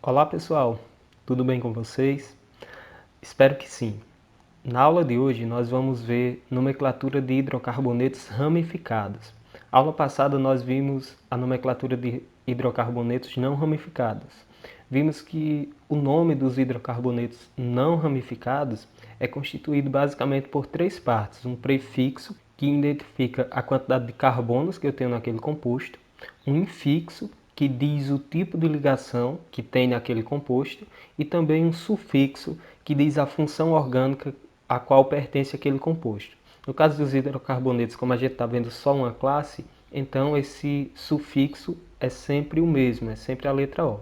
Olá pessoal, tudo bem com vocês? Espero que sim. Na aula de hoje nós vamos ver nomenclatura de hidrocarbonetos ramificados. Aula passada nós vimos a nomenclatura de hidrocarbonetos não ramificados. Vimos que o nome dos hidrocarbonetos não ramificados é constituído basicamente por três partes. Um prefixo, que identifica a quantidade de carbonos que eu tenho naquele composto, um infixo, que diz o tipo de ligação que tem naquele composto, e também um sufixo, que diz a função orgânica a qual pertence aquele composto. No caso dos hidrocarbonetos, como a gente está vendo só uma classe, então esse sufixo é sempre o mesmo, é sempre a letra O.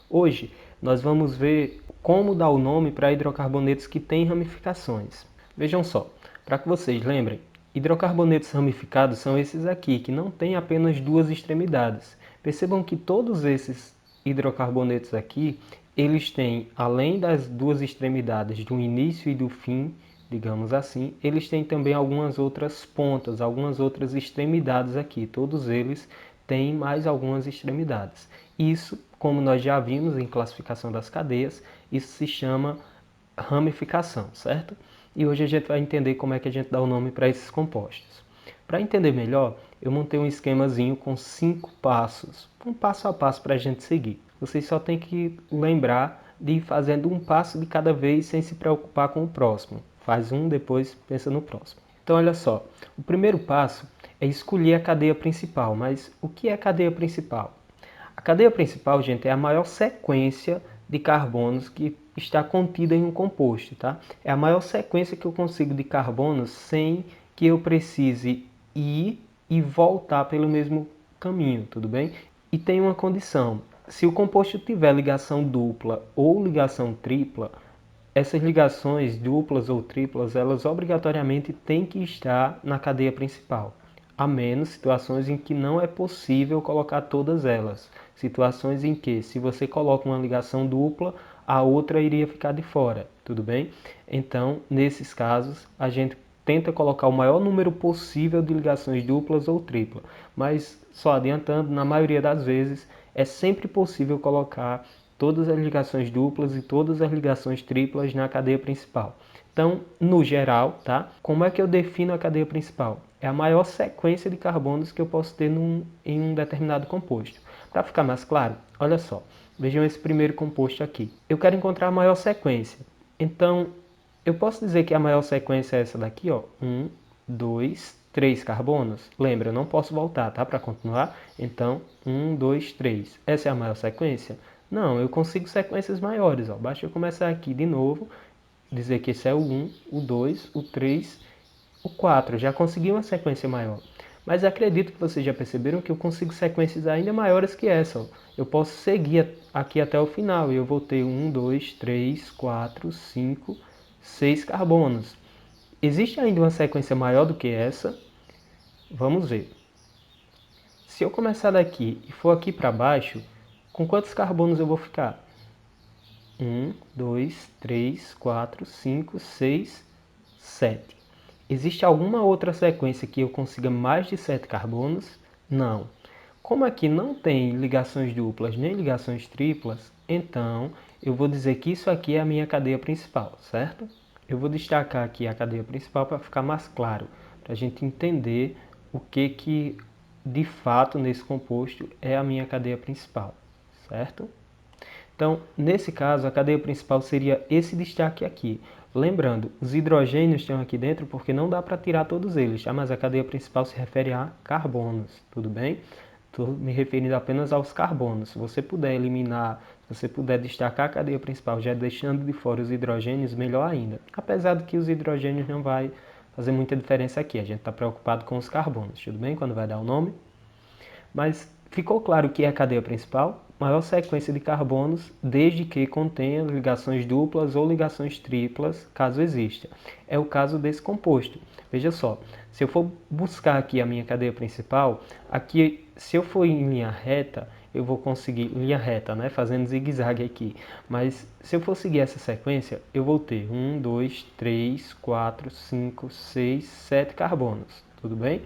Hoje nós vamos ver como dar o nome para hidrocarbonetos que têm ramificações. Vejam só, para que vocês lembrem, hidrocarbonetos ramificados são esses aqui, que não têm apenas duas extremidades. Percebam que todos esses hidrocarbonetos aqui, eles têm, além das duas extremidades do início e do fim, digamos assim, eles têm também algumas outras pontas, algumas outras extremidades aqui. Todos eles têm mais algumas extremidades. Isso, como nós já vimos em classificação das cadeias, isso se chama ramificação, certo? E hoje a gente vai entender como é que a gente dá o nome para esses compostos. Para entender melhor, eu montei um esquemazinho com 5 passos, um passo a passo para a gente seguir. Vocês só tem que lembrar de ir fazendo um passo de cada vez sem se preocupar com o próximo. Faz um, depois pensa no próximo. Então olha só, o primeiro passo é escolher a cadeia principal, mas o que é a cadeia principal? A cadeia principal, gente, é a maior sequência de carbonos que está contida em um composto, tá? É a maior sequência que eu consigo de carbonos sem que eu precise ir e voltar pelo mesmo caminho, tudo bem? E tem uma condição: se o composto tiver ligação dupla ou ligação tripla, essas ligações duplas ou triplas, elas obrigatoriamente têm que estar na cadeia principal, a menos situações em que não é possível colocar todas elas. Situações em que, se você coloca uma ligação dupla, a outra iria ficar de fora, tudo bem? Então, nesses casos, a gente tenta colocar o maior número possível de ligações duplas ou triplas, mas só adiantando, na maioria das vezes, é sempre possível colocar todas as ligações duplas e todas as ligações triplas na cadeia principal. Então, no geral, tá? Como é que eu defino a cadeia principal? É a maior sequência de carbonos que eu posso ter em um determinado composto. Para ficar mais claro, olha só, vejam esse primeiro composto aqui. Eu quero encontrar a maior sequência. Então, eu posso dizer que a maior sequência é essa daqui, ó. 1, 2, 3 carbonos. Lembra, eu não posso voltar, tá? Para continuar. Então, 1, 2, 3. Essa é a maior sequência? Não, eu consigo sequências maiores, ó. Basta eu começar aqui de novo, dizer que esse é o 1, o 2, o 3, o 4. Já consegui uma sequência maior. Mas acredito que vocês já perceberam que eu consigo sequências ainda maiores que essa, ó. Eu posso seguir aqui até o final e eu vou ter 1, 2, 3, 4, 5, 6 carbonos. Existe ainda uma sequência maior do que essa? Vamos ver. Se eu começar daqui e for aqui para baixo, com quantos carbonos eu vou ficar? 1, 2, 3, 4, 5, 6, 7. Existe alguma outra sequência que eu consiga mais de 7 carbonos? Não. Como aqui não tem ligações duplas nem ligações triplas, então eu vou dizer que isso aqui é a minha cadeia principal, certo? Eu vou destacar aqui a cadeia principal para ficar mais claro, para a gente entender o que de fato nesse composto é a minha cadeia principal, certo? Então, nesse caso, a cadeia principal seria esse destaque aqui. Lembrando, os hidrogênios estão aqui dentro porque não dá para tirar todos eles, tá? Mas a cadeia principal se refere a carbonos, tudo bem? Estou me referindo apenas aos carbonos. Se você puder eliminar, se você puder destacar a cadeia principal, já deixando de fora os hidrogênios, melhor ainda. Apesar de que os hidrogênios não vai fazer muita diferença aqui, a gente está preocupado com os carbonos, tudo bem? Quando vai dar o nome. Mas ficou claro que é a cadeia principal? Maior sequência de carbonos, desde que contenha ligações duplas ou ligações triplas, caso exista. É o caso desse composto. Veja só, se eu for buscar aqui a minha cadeia principal, aqui, se eu for em linha reta, eu vou conseguir, linha reta, né, fazendo zigue-zague aqui, mas se eu for seguir essa sequência, eu vou ter 1, 2, 3, 4, 5, 6, 7 carbonos, tudo bem?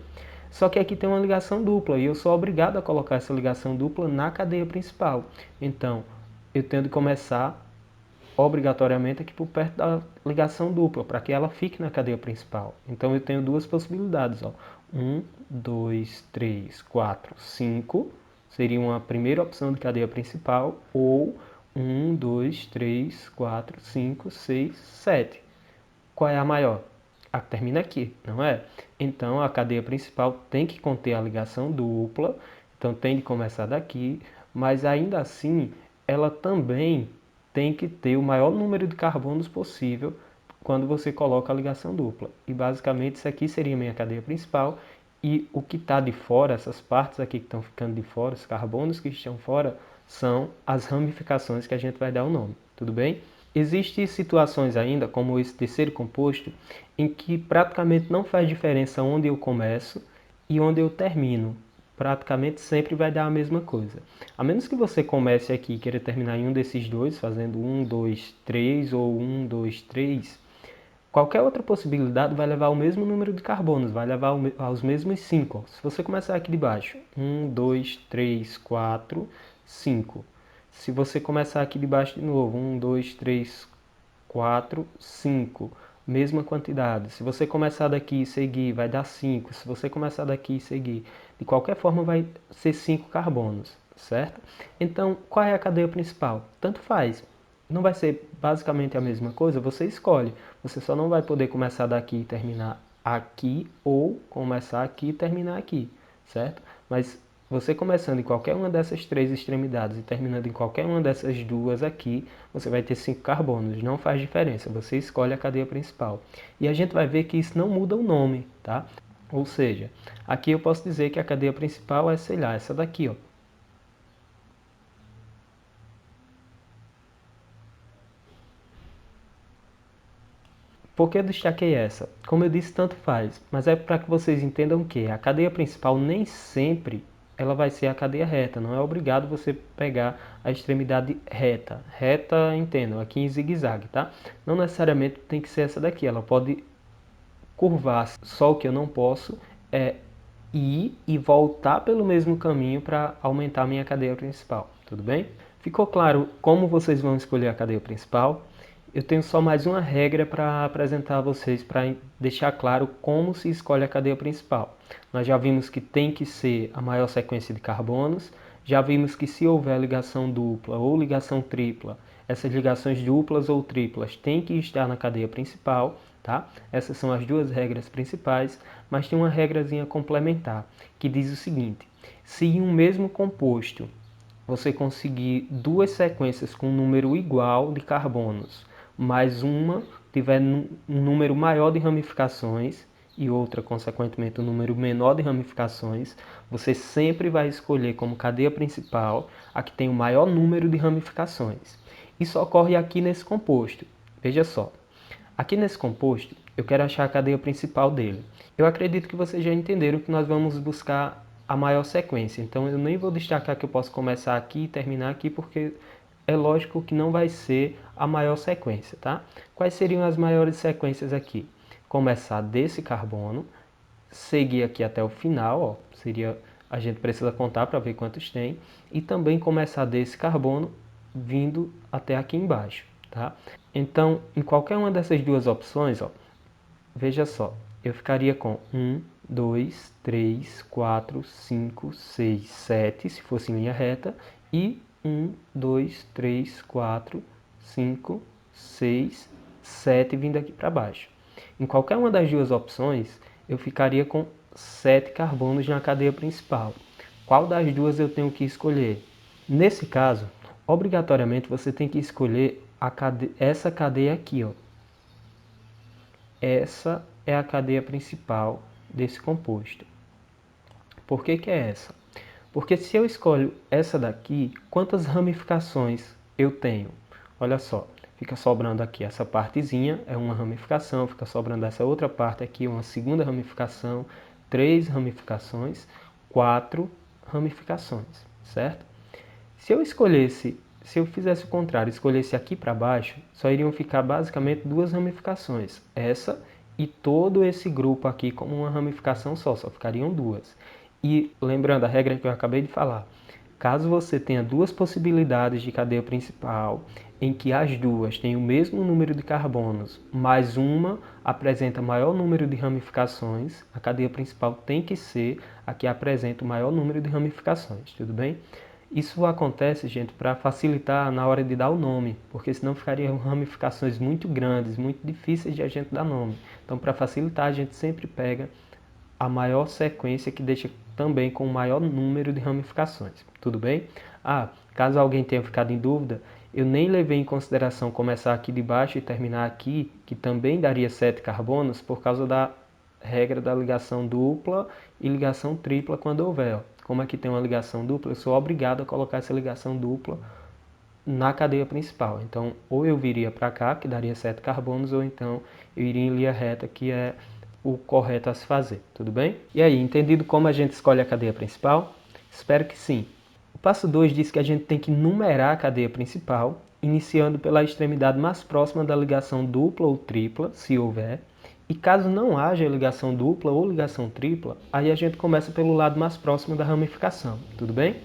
Só que aqui tem uma ligação dupla e eu sou obrigado a colocar essa ligação dupla na cadeia principal. Então, eu tenho de começar obrigatoriamente aqui por perto da ligação dupla, para que ela fique na cadeia principal. Então eu tenho duas possibilidades, ó. 1, 2, 3, 4, 5 seria uma primeira opção de cadeia principal, ou 1, 2, 3, 4, 5, 6, 7. Qual é a maior? A que termina aqui, não é? Então a cadeia principal tem que conter a ligação dupla, então tem de começar daqui, mas ainda assim ela também tem que ter o maior número de carbonos possível quando você coloca a ligação dupla. E basicamente isso aqui seria a minha cadeia principal, e o que está de fora, essas partes aqui que estão ficando de fora, os carbonos que estão fora, são as ramificações que a gente vai dar o nome, tudo bem? Existem situações ainda, como esse terceiro composto, em que praticamente não faz diferença onde eu começo e onde eu termino. Praticamente sempre vai dar a mesma coisa. A menos que você comece aqui e queira terminar em um desses dois, fazendo 1, 2, 3 ou 1, 2, 3, qualquer outra possibilidade vai levar o mesmo número de carbonos, vai levar aos mesmos 5. Se você começar aqui de baixo, 1, 2, 3, 4, 5. Se você começar aqui de baixo de novo, 1, 2, 3, 4, 5. Mesma quantidade. Se você começar daqui e seguir, vai dar 5. Se você começar daqui e seguir, de qualquer forma vai ser 5 carbonos, certo? Então, qual é a cadeia principal? Tanto faz. Não vai ser basicamente a mesma coisa? Você escolhe. Você só não vai poder começar daqui e terminar aqui, ou começar aqui e terminar aqui, certo? Mas você começando em qualquer uma dessas três extremidades e terminando em qualquer uma dessas duas aqui, você vai ter 5 carbonos. Não faz diferença, você escolhe a cadeia principal. E a gente vai ver que isso não muda o nome, tá? Ou seja, aqui eu posso dizer que a cadeia principal é, sei lá, essa daqui, ó. Por que eu destaquei essa? Como eu disse, tanto faz, mas é para que vocês entendam que a cadeia principal nem sempre ela vai ser a cadeia reta, não é obrigado você pegar a extremidade reta. Reta, entendam, aqui em zigue-zague, tá? Não necessariamente tem que ser essa daqui, ela pode curvar, só o que eu não posso é ir e voltar pelo mesmo caminho para aumentar a minha cadeia principal, tudo bem? Ficou claro como vocês vão escolher a cadeia principal? Eu tenho só mais uma regra para apresentar a vocês, para deixar claro como se escolhe a cadeia principal. Nós já vimos que tem que ser a maior sequência de carbonos, já vimos que se houver ligação dupla ou ligação tripla, essas ligações duplas ou triplas têm que estar na cadeia principal, tá? Essas são as duas regras principais, mas tem uma regrazinha complementar, que diz o seguinte: se em um mesmo composto você conseguir duas sequências com um número igual de carbonos, mas uma tiver um número maior de ramificações e outra, consequentemente, um número menor de ramificações, você sempre vai escolher como cadeia principal a que tem o maior número de ramificações. Isso ocorre aqui nesse composto. Veja só, aqui nesse composto, eu quero achar a cadeia principal dele. Eu acredito que vocês já entenderam que nós vamos buscar a maior sequência. Então eu nem vou destacar que eu posso começar aqui e terminar aqui, porque é lógico que não vai ser a maior sequência, tá? Quais seriam as maiores sequências aqui? Começar desse carbono, seguir aqui até o final, ó, seria, a gente precisa contar para ver quantos tem, e também começar desse carbono vindo até aqui embaixo, tá? Então, em qualquer uma dessas duas opções, ó, veja só, eu ficaria com 1, 2, 3, 4, 5, 6, 7, se fosse em linha reta, e 1, 2, 3, 4, 5, 6, 7 vindo aqui para baixo. Em qualquer uma das duas opções, eu ficaria com 7 carbonos na cadeia principal. Qual das duas eu tenho que escolher? Nesse caso, obrigatoriamente você tem que escolher essa cadeia aqui, ó. Essa é a cadeia principal desse composto. Por que que é essa? Porque se eu escolho essa daqui, quantas ramificações eu tenho? Olha só, fica sobrando aqui essa partezinha, é uma ramificação, fica sobrando essa outra parte aqui, uma segunda ramificação, 3 ramificações, 4 ramificações, certo? Se eu escolhesse, se eu fizesse o contrário, escolhesse aqui para baixo, só iriam ficar basicamente duas ramificações, essa e todo esse grupo aqui como uma ramificação só ficariam duas. E lembrando a regra que eu acabei de falar, Caso você tenha duas possibilidades de cadeia principal, em que as duas têm o mesmo número de carbonos, mas uma apresenta maior número de ramificações, a cadeia principal tem que ser a que apresenta o maior número de ramificações, tudo bem? Isso acontece, gente, para facilitar na hora de dar o nome, porque senão ficariam ramificações muito grandes, muito difíceis de a gente dar nome. Então, para facilitar, a gente sempre pega a maior sequência que deixa também com o maior número de ramificações, tudo bem? Caso alguém tenha ficado em dúvida, eu nem levei em consideração começar aqui de baixo e terminar aqui, que também daria 7 carbonos, por causa da regra da ligação dupla e ligação tripla quando houver. Como aqui tem uma ligação dupla, eu sou obrigado a colocar essa ligação dupla na cadeia principal. Então, ou eu viria para cá, que daria 7 carbonos, ou então eu iria em linha reta, que é o correto a se fazer, tudo bem? E aí, entendido como a gente escolhe a cadeia principal? Espero que sim. O passo 2 diz que a gente tem que numerar a cadeia principal, iniciando pela extremidade mais próxima da ligação dupla ou tripla, se houver, e caso não haja ligação dupla ou ligação tripla, aí a gente começa pelo lado mais próximo da ramificação, tudo bem?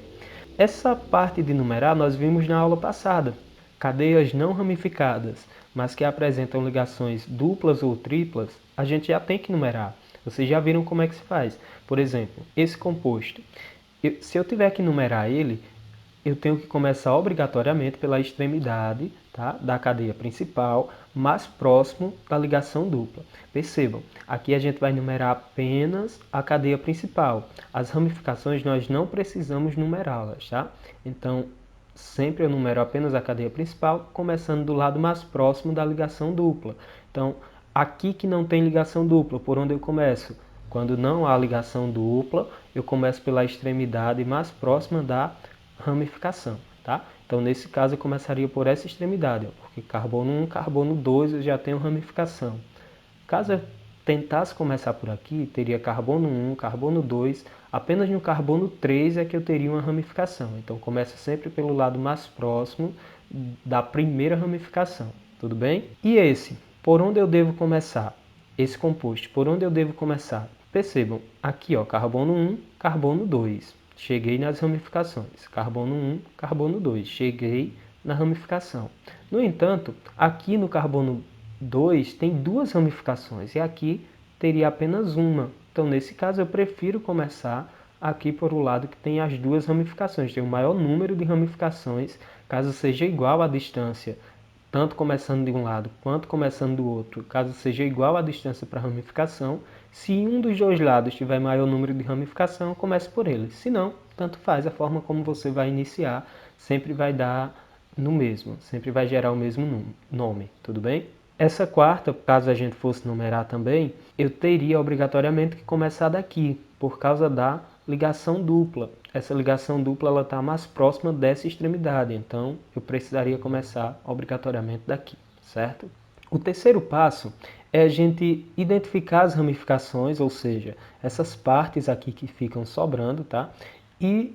Essa parte de numerar nós vimos na aula passada. Cadeias não ramificadas, mas que apresentam ligações duplas ou triplas, a gente já tem que numerar. Vocês já viram como é que se faz. Por exemplo, esse composto. Se eu tiver que numerar ele, eu tenho que começar obrigatoriamente pela extremidade, tá, da cadeia principal, mais próximo da ligação dupla. Percebam, aqui a gente vai numerar apenas a cadeia principal. As ramificações nós não precisamos numerá-las, tá? Então, sempre eu numero apenas a cadeia principal, começando do lado mais próximo da ligação dupla. Então, aqui que não tem ligação dupla, por onde eu começo? Quando não há ligação dupla, eu começo pela extremidade mais próxima da ramificação, tá? Então, nesse caso, eu começaria por essa extremidade, ó, porque carbono 1, carbono 2 eu já tenho ramificação. Caso eu tentasse começar por aqui, teria carbono 1, carbono 2, apenas no carbono 3 é que eu teria uma ramificação. Então, começa sempre pelo lado mais próximo da primeira ramificação, tudo bem? E esse, por onde eu devo começar? Esse composto, por onde eu devo começar? Percebam, aqui ó, carbono 1, carbono 2. Cheguei nas ramificações. Carbono 1, carbono 2. Cheguei na ramificação. No entanto, aqui no carbono 2 tem duas ramificações e aqui teria apenas uma. Então, nesse caso, eu prefiro começar aqui por o lado que tem as duas ramificações. Tem o maior número de ramificações, caso seja igual a distância, tanto começando de um lado quanto começando do outro, caso seja igual a distância para a ramificação. Se um dos dois lados tiver maior número de ramificação, comece por ele. Se não, tanto faz, a forma como você vai iniciar sempre vai dar no mesmo, sempre vai gerar o mesmo nome, tudo bem? Essa quarta, caso a gente fosse numerar também, eu teria obrigatoriamente que começar daqui, por causa da ligação dupla. Essa ligação dupla ela está mais próxima dessa extremidade, então eu precisaria começar obrigatoriamente daqui, certo? O terceiro passo é a gente identificar as ramificações, ou seja, essas partes aqui que ficam sobrando, tá? E,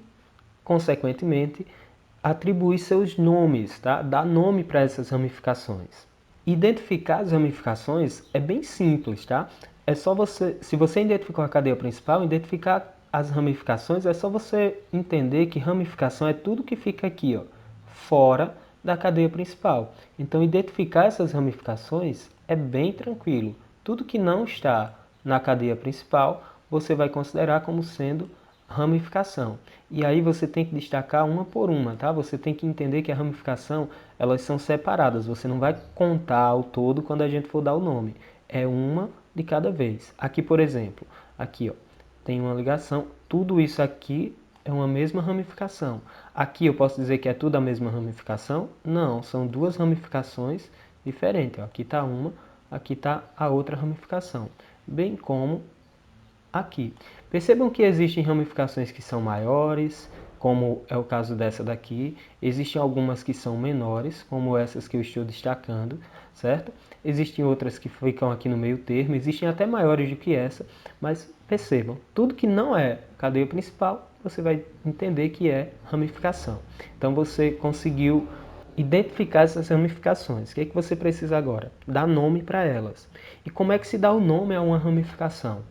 consequentemente, atribuir seus nomes, tá? Dar nome para essas ramificações. Identificar as ramificações é bem simples, tá? É só você, se você identificou a cadeia principal, identificar as ramificações é só você entender que ramificação é tudo que fica aqui, ó, fora da cadeia principal. Então, identificar essas ramificações é bem tranquilo. Tudo que não está na cadeia principal, você vai considerar como sendo ramificação. E aí você tem que destacar uma por uma, tá? Você tem que entender que a ramificação, elas são separadas. Você não vai contar o todo quando a gente for dar o nome. É uma de cada vez. Aqui, por exemplo, aqui, ó, tem uma ligação. Tudo isso aqui é uma mesma ramificação. Aqui eu posso dizer que é tudo a mesma ramificação? Não, são duas ramificações diferentes. Ó. Aqui está uma, aqui está a outra ramificação. Bem como aqui. Percebam que existem ramificações que são maiores, como é o caso dessa daqui. Existem algumas que são menores, como essas que eu estou destacando, certo? Existem outras que ficam aqui no meio termo, existem até maiores do que essa, mas percebam, tudo que não é cadeia principal, você vai entender que é ramificação. Então você conseguiu identificar essas ramificações. O que é que você precisa agora? Dar nome para elas. E como é que se dá o nome a uma ramificação?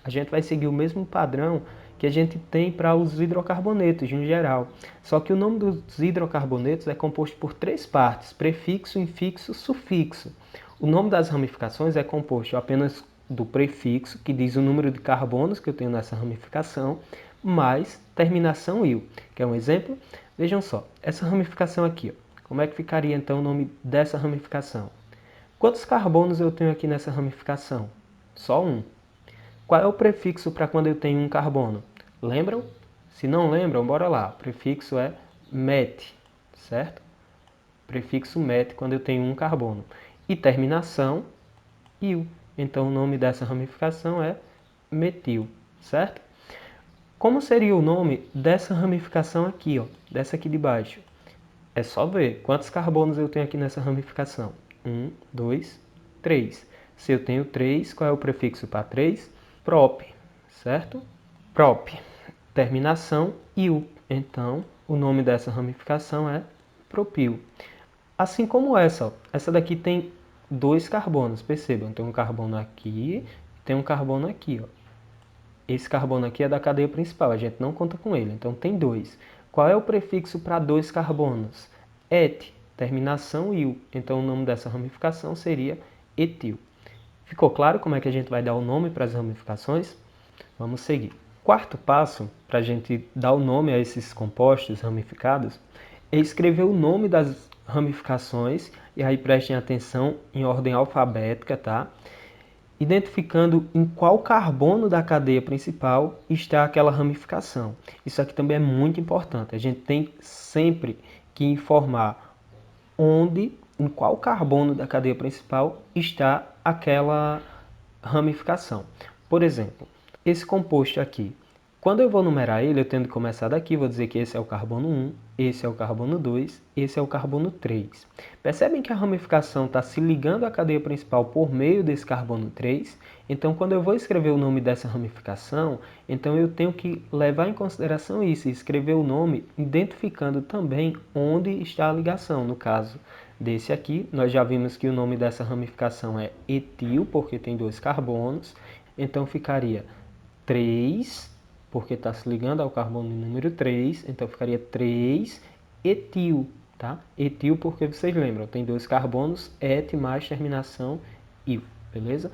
A gente vai seguir o mesmo padrão que a gente tem para os hidrocarbonetos em geral. Só que o nome dos hidrocarbonetos é composto por 3 partes: prefixo, infixo, sufixo. O nome das ramificações é composto apenas do prefixo, que diz o número de carbonos que eu tenho nessa ramificação, mais terminação "il", que é um exemplo. Vejam só, essa ramificação aqui, ó, como é que ficaria então o nome dessa ramificação? Quantos carbonos eu tenho aqui nessa ramificação? Só um. Qual é o prefixo para quando eu tenho um carbono? Lembram? Se não lembram, bora lá. O prefixo é met, certo? Prefixo met quando eu tenho um carbono. E terminação il. Então o nome dessa ramificação é metil, certo? Como seria o nome dessa ramificação aqui, ó, dessa aqui de baixo? É só ver quantos carbonos eu tenho aqui nessa ramificação. 1, 2, 3. Se eu tenho 3, qual é o prefixo para 3? Prop, certo? Prop. Terminação il. Então, o nome dessa ramificação é propil. Assim como essa, ó. Essa daqui tem 2 carbonos, percebam. Tem um carbono aqui e tem um carbono aqui, ó. Esse carbono aqui é da cadeia principal, a gente não conta com ele, então tem 2. Qual é o prefixo para 2 carbonos? Et, terminação il. Então o nome dessa ramificação seria etil. Ficou claro como é que a gente vai dar o nome para as ramificações? Vamos seguir. Quarto passo, para a gente dar o nome a esses compostos ramificados, é escrever o nome das ramificações, e aí prestem atenção em ordem alfabética, tá? Identificando em qual carbono da cadeia principal está aquela ramificação. Isso aqui também é muito importante. A gente tem sempre que informar onde, em qual carbono da cadeia principal está aquela ramificação. Por exemplo, esse composto aqui. Quando eu vou numerar ele, eu tenho que começar daqui, vou dizer que esse é o carbono 1, esse é o carbono 2, esse é o carbono 3. Percebem que a ramificação está se ligando à cadeia principal por meio desse carbono 3? Então, quando eu vou escrever o nome dessa ramificação, então eu tenho que levar em consideração isso, e escrever o nome identificando também onde está a ligação. No caso desse aqui, nós já vimos que o nome dessa ramificação é etil, porque tem 2 carbonos, então ficaria 3, porque está se ligando ao carbono número 3, então ficaria 3-etil, tá? Etil porque vocês lembram, tem 2 carbonos, et mais terminação il, beleza?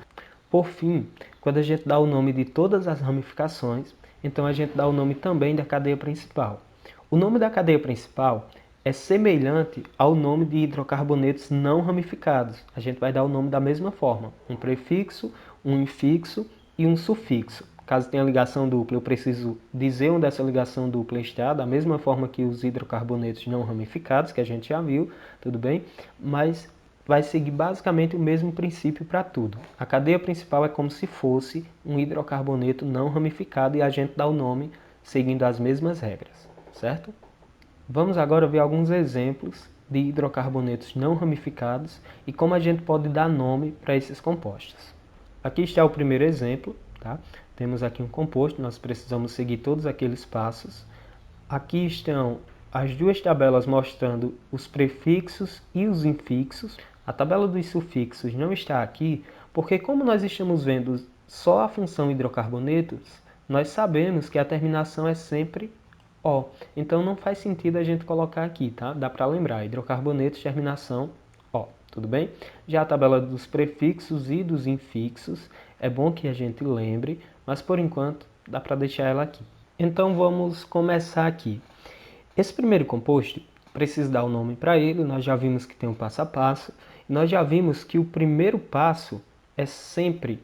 Por fim, quando a gente dá o nome de todas as ramificações, então a gente dá o nome também da cadeia principal. O nome da cadeia principal é semelhante ao nome de hidrocarbonetos não ramificados. A gente vai dar o nome da mesma forma, um prefixo, um infixo e um sufixo. Caso tenha ligação dupla, eu preciso dizer onde essa ligação dupla está, da mesma forma que os hidrocarbonetos não ramificados, que a gente já viu, tudo bem? Mas vai seguir basicamente o mesmo princípio para tudo. A cadeia principal é como se fosse um hidrocarboneto não ramificado e a gente dá o nome seguindo as mesmas regras, certo? Vamos agora ver alguns exemplos de hidrocarbonetos não ramificados e como a gente pode dar nome para esses compostos. Aqui está o primeiro exemplo, tá? Temos aqui um composto, nós precisamos seguir todos aqueles passos. Aqui estão as 2 tabelas mostrando os prefixos e os infixos. A tabela dos sufixos não está aqui, porque como nós estamos vendo só a função hidrocarbonetos, nós sabemos que a terminação é sempre O. Então não faz sentido a gente colocar aqui, tá? Dá para lembrar, hidrocarbonetos, terminação O, tudo bem? Já a tabela dos prefixos e dos infixos, é bom que a gente lembre, mas por enquanto dá para deixar ela aqui. Então vamos começar aqui. Esse primeiro composto, precisa dar o nome para ele, nós já vimos que tem um passo a passo, nós já vimos que o primeiro passo é sempre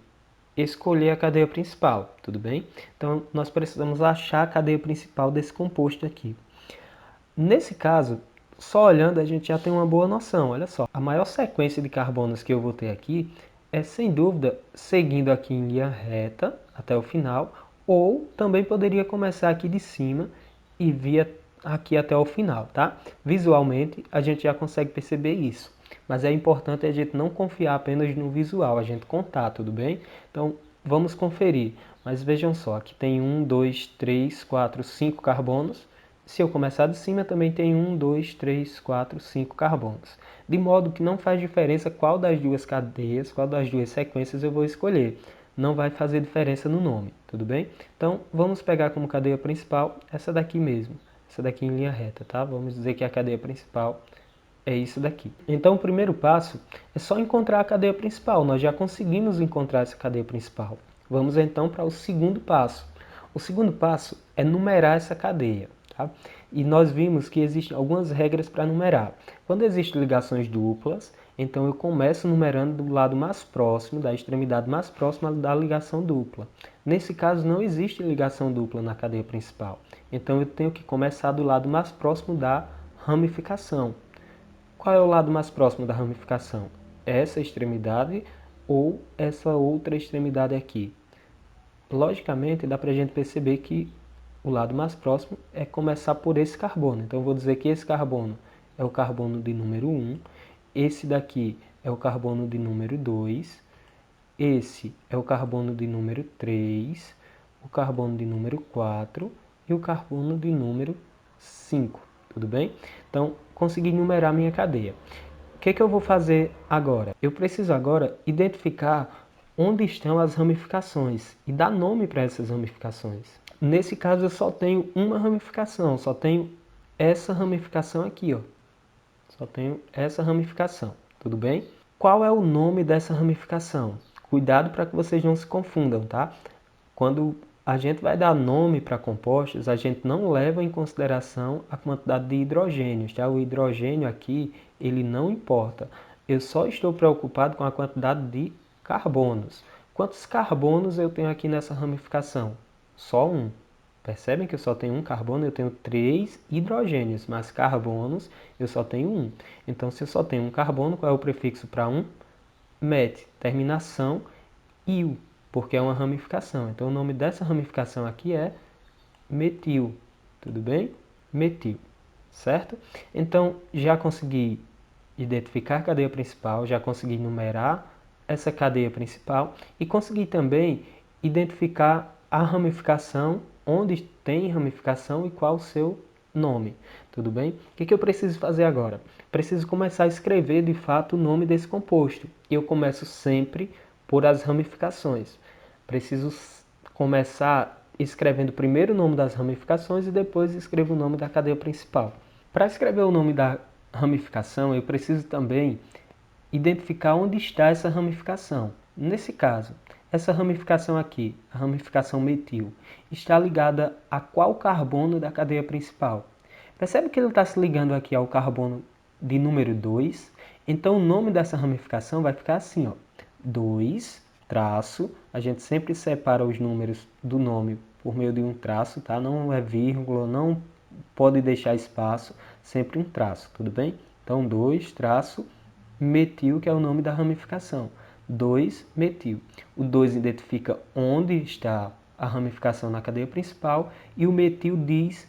escolher a cadeia principal, tudo bem? Então nós precisamos achar a cadeia principal desse composto aqui. Nesse caso, só olhando a gente já tem uma boa noção, olha só. A maior sequência de carbonos que eu vou ter aqui é sem dúvida seguindo aqui em linha reta até o final, ou também poderia começar aqui de cima e vir aqui até o final, tá? Visualmente a gente já consegue perceber isso, mas é importante a gente não confiar apenas no visual, a gente contar, tudo bem? Então vamos conferir, mas vejam só, aqui tem 1, 2, 3, 4, 5 carbonos. Se eu começar de cima, também tem 1, 2, 3, 4, 5 carbonos. De modo que não faz diferença qual das 2 cadeias, qual das 2 sequências eu vou escolher. não vai fazer diferença no nome, tudo bem? Então, vamos pegar como cadeia principal essa daqui mesmo, essa daqui em linha reta, tá? Vamos dizer que a cadeia principal é isso daqui. Então, o primeiro passo é só encontrar a cadeia principal. Nós já conseguimos encontrar essa cadeia principal. Vamos então para o segundo passo. O segundo passo é numerar essa cadeia. Tá? E nós vimos que existem algumas regras para numerar. Quando existem ligações duplas, então eu começo numerando do lado mais próximo, da extremidade mais próxima da ligação dupla. Nesse caso, não existe ligação dupla na cadeia principal. Então eu tenho que começar do lado mais próximo da ramificação. Qual é o lado mais próximo da ramificação? Essa extremidade ou essa outra extremidade aqui? Logicamente, dá para a gente perceber que o lado mais próximo é começar por esse carbono. Então, eu vou dizer que esse carbono é o carbono de número 1, esse daqui é o carbono de número 2, esse é o carbono de número 3, o carbono de número 4 e o carbono de número 5. Tudo bem? Então, consegui numerar minha cadeia. O que eu vou fazer agora? Eu preciso agora identificar onde estão as ramificações e dar nome para essas ramificações. Nesse caso, eu só tenho uma ramificação, só tenho essa ramificação aqui, ó. Só tenho essa ramificação, tudo bem? Qual é o nome dessa ramificação? Cuidado para que vocês não se confundam, tá? Quando a gente vai dar nome para compostos, a gente não leva em consideração a quantidade de hidrogênios, tá? O hidrogênio aqui, ele não importa. Eu só estou preocupado com a quantidade de carbonos. Quantos carbonos eu tenho aqui nessa ramificação? Só um. Percebem que eu só tenho um carbono? Eu tenho 3 hidrogênios, mas carbonos eu só tenho um. Então, se eu só tenho um carbono, qual é o prefixo para um? Met, terminação il, porque é uma ramificação. Então, o nome dessa ramificação aqui é metil, tudo bem? Metil, certo? Então, já consegui identificar a cadeia principal, já consegui numerar essa cadeia principal e consegui também identificar a ramificação, onde tem ramificação e qual o seu nome, tudo bem? O que eu preciso fazer agora? Preciso começar a escrever de fato o nome desse composto. E eu começo sempre por as ramificações. Preciso começar escrevendo primeiro o nome das ramificações e depois escrevo o nome da cadeia principal. Para escrever o nome da ramificação, eu preciso também identificar onde está essa ramificação. Nesse caso, essa ramificação aqui, a ramificação metil, está ligada a qual carbono da cadeia principal? Percebe que ele está se ligando aqui ao carbono de número 2? Então o nome dessa ramificação vai ficar assim, ó, 2, traço, a gente sempre separa os números do nome por meio de um traço, tá? Não é vírgula, não pode deixar espaço, sempre um traço, tudo bem? Então 2, traço, metil, que é o nome da ramificação. 2-metil. O 2 identifica onde está a ramificação na cadeia principal e o metil diz,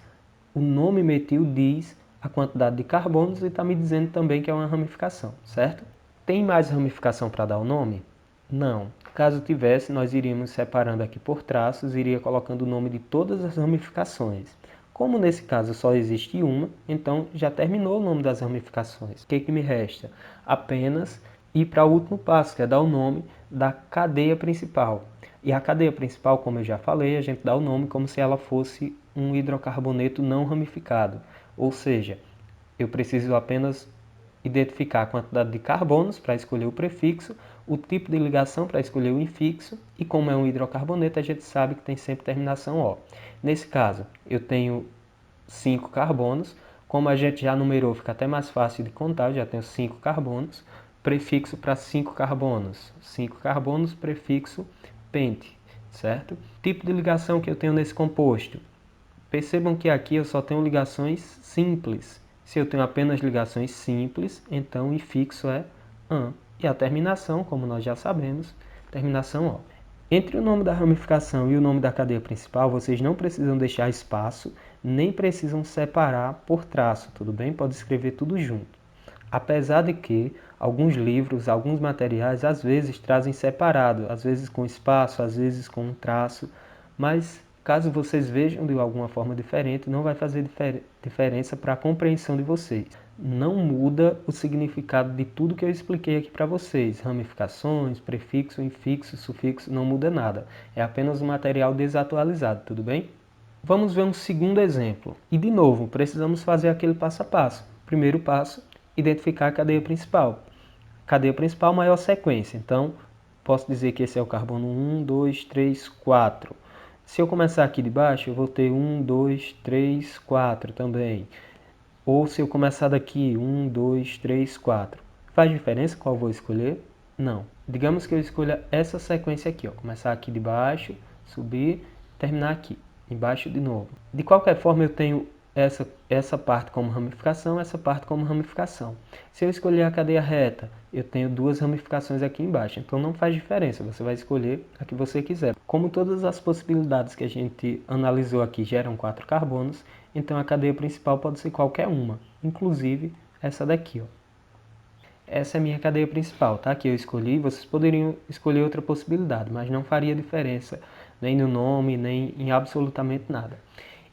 o nome metil diz a quantidade de carbonos e está me dizendo também que é uma ramificação, certo? Tem mais ramificação para dar o nome? Não. Caso tivesse, nós iríamos separando aqui por traços, iria colocando o nome de todas as ramificações. Como nesse caso só existe uma, então já terminou o nome das ramificações. O que me resta? Apenas ir para o último passo, que é dar o nome da cadeia principal. E a cadeia principal, como eu já falei, a gente dá o nome como se ela fosse um hidrocarboneto não ramificado. Ou seja, eu preciso apenas identificar a quantidade de carbonos para escolher o prefixo, o tipo de ligação para escolher o infixo e como é um hidrocarboneto a gente sabe que tem sempre terminação O. Nesse caso eu tenho 5 carbonos, como a gente já numerou fica até mais fácil de contar, eu já tenho 5 carbonos, prefixo para 5 carbonos, prefixo pente, certo? Tipo de ligação que eu tenho nesse composto. Percebam que aqui eu só tenho ligações simples. Se eu tenho apenas ligações simples, então o infixo é AN. E a terminação, como nós já sabemos, terminação O. Entre o nome da ramificação e o nome da cadeia principal, vocês não precisam deixar espaço, nem precisam separar por traço, tudo bem? Pode escrever tudo junto. Apesar de que alguns livros, alguns materiais, às vezes trazem separado, às vezes com espaço, às vezes com um traço, mas caso vocês vejam de alguma forma diferente, não vai fazer diferença para a compreensão de vocês. não muda o significado de tudo que eu expliquei aqui para vocês. Ramificações, prefixo, infixo, sufixo, não muda nada. É apenas um material desatualizado, tudo bem? Vamos ver um segundo exemplo. E de novo, precisamos fazer aquele passo a passo. Primeiro passo, identificar a cadeia principal. Cadeia principal, maior sequência. Então, posso dizer que esse é o carbono 1, 2, 3, 4. Se eu começar aqui de baixo, eu vou ter 1, 2, 3, 4 também. Ou se eu começar daqui, 1, 2, 3, 4. Faz diferença qual eu vou escolher? Não. Digamos que eu escolha essa sequência aqui, ó. Começar aqui de baixo, subir, terminar aqui, embaixo de novo. De qualquer forma, eu tenho essa parte como ramificação, essa parte como ramificação. Se eu escolher a cadeia reta, eu tenho duas ramificações aqui embaixo, então não faz diferença, você vai escolher a que você quiser. Como todas as possibilidades que a gente analisou aqui geram 4 carbonos, então a cadeia principal pode ser qualquer uma, inclusive essa daqui, ó. Essa é a minha cadeia principal, tá? Que eu escolhi, vocês poderiam escolher outra possibilidade, mas não faria diferença nem no nome, nem em absolutamente nada.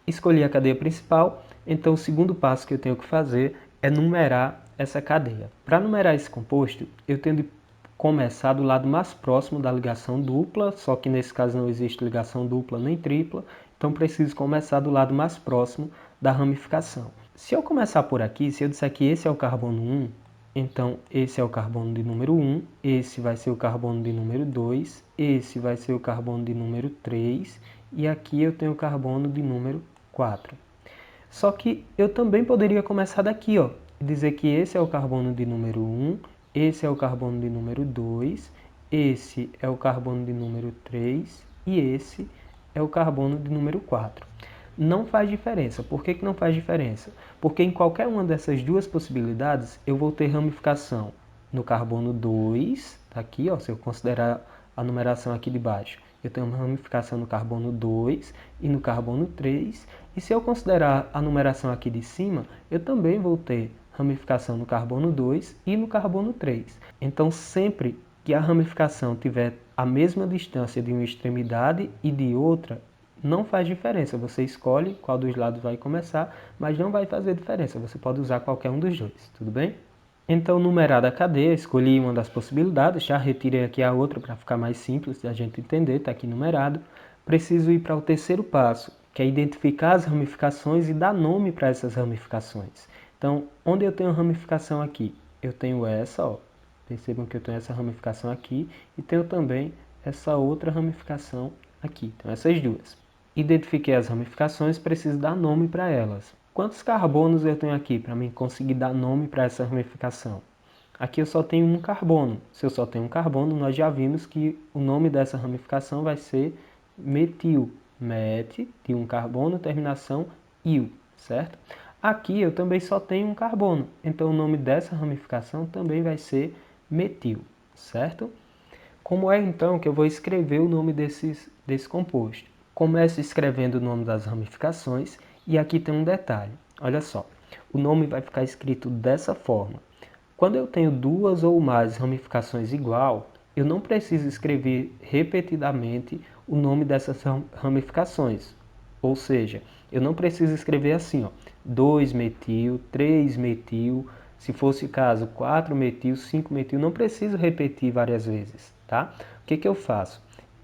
Escolhi a cadeia principal, então o segundo passo que eu tenho que fazer é numerar essa cadeia. Para numerar esse composto, eu tenho de começar do lado mais próximo da ligação dupla, só que nesse caso não existe ligação dupla nem tripla, então preciso começar do lado mais próximo da ramificação. Se eu começar por aqui, se eu disser que esse é o carbono 1, então esse é o carbono de número 1, esse vai ser o carbono de número 2, esse vai ser o carbono de número 3, e aqui eu tenho o carbono de número 4. Só que eu também poderia começar daqui, ó, e dizer que esse é o carbono de número 1, esse é o carbono de número 2, esse é o carbono de número 3 e esse é o carbono de número 4. Não faz diferença. Por que não faz diferença? Porque em qualquer uma dessas duas possibilidades eu vou ter ramificação no carbono 2, tá aqui, ó, se eu considerar a numeração aqui de baixo, eu tenho uma ramificação no carbono 2 e no carbono 3, e se eu considerar a numeração aqui de cima, eu também vou ter ramificação no carbono 2 e no carbono 3. Então, sempre que a ramificação tiver a mesma distância de uma extremidade e de outra, não faz diferença. Você escolhe qual dos lados vai começar, mas não vai fazer diferença. Você pode usar qualquer um dos dois, tudo bem? Então, numerada a cadeia, escolhi uma das possibilidades, já retirei aqui a outra para ficar mais simples de a gente entender, está aqui numerado. Preciso ir para o terceiro passo, que é identificar as ramificações e dar nome para essas ramificações. Então, onde eu tenho ramificação aqui? Eu tenho essa, ó. Percebam que eu tenho essa ramificação aqui e tenho também essa outra ramificação aqui. Então, essas duas. Identifiquei as ramificações, preciso dar nome para elas. Quantos carbonos eu tenho aqui para mim conseguir dar nome para essa ramificação? Aqui eu só tenho um carbono. Se eu só tenho um carbono, nós já vimos que o nome dessa ramificação vai ser metil. Met, de um carbono, terminação il, certo? Aqui eu também só tenho um carbono, então o nome dessa ramificação também vai ser metil, certo? Como é então que eu vou escrever o nome desse composto? Começo escrevendo o nome das ramificações e aqui tem um detalhe. Olha só, o nome vai ficar escrito dessa forma. Quando eu tenho duas ou mais ramificações igual, eu não preciso escrever repetidamente o nome dessas ramificações. Ou seja, eu não preciso escrever assim, ó, 2-metil, 3-metil, se fosse o caso 4-metil, 5-metil, não preciso repetir várias vezes, tá? O que eu faço?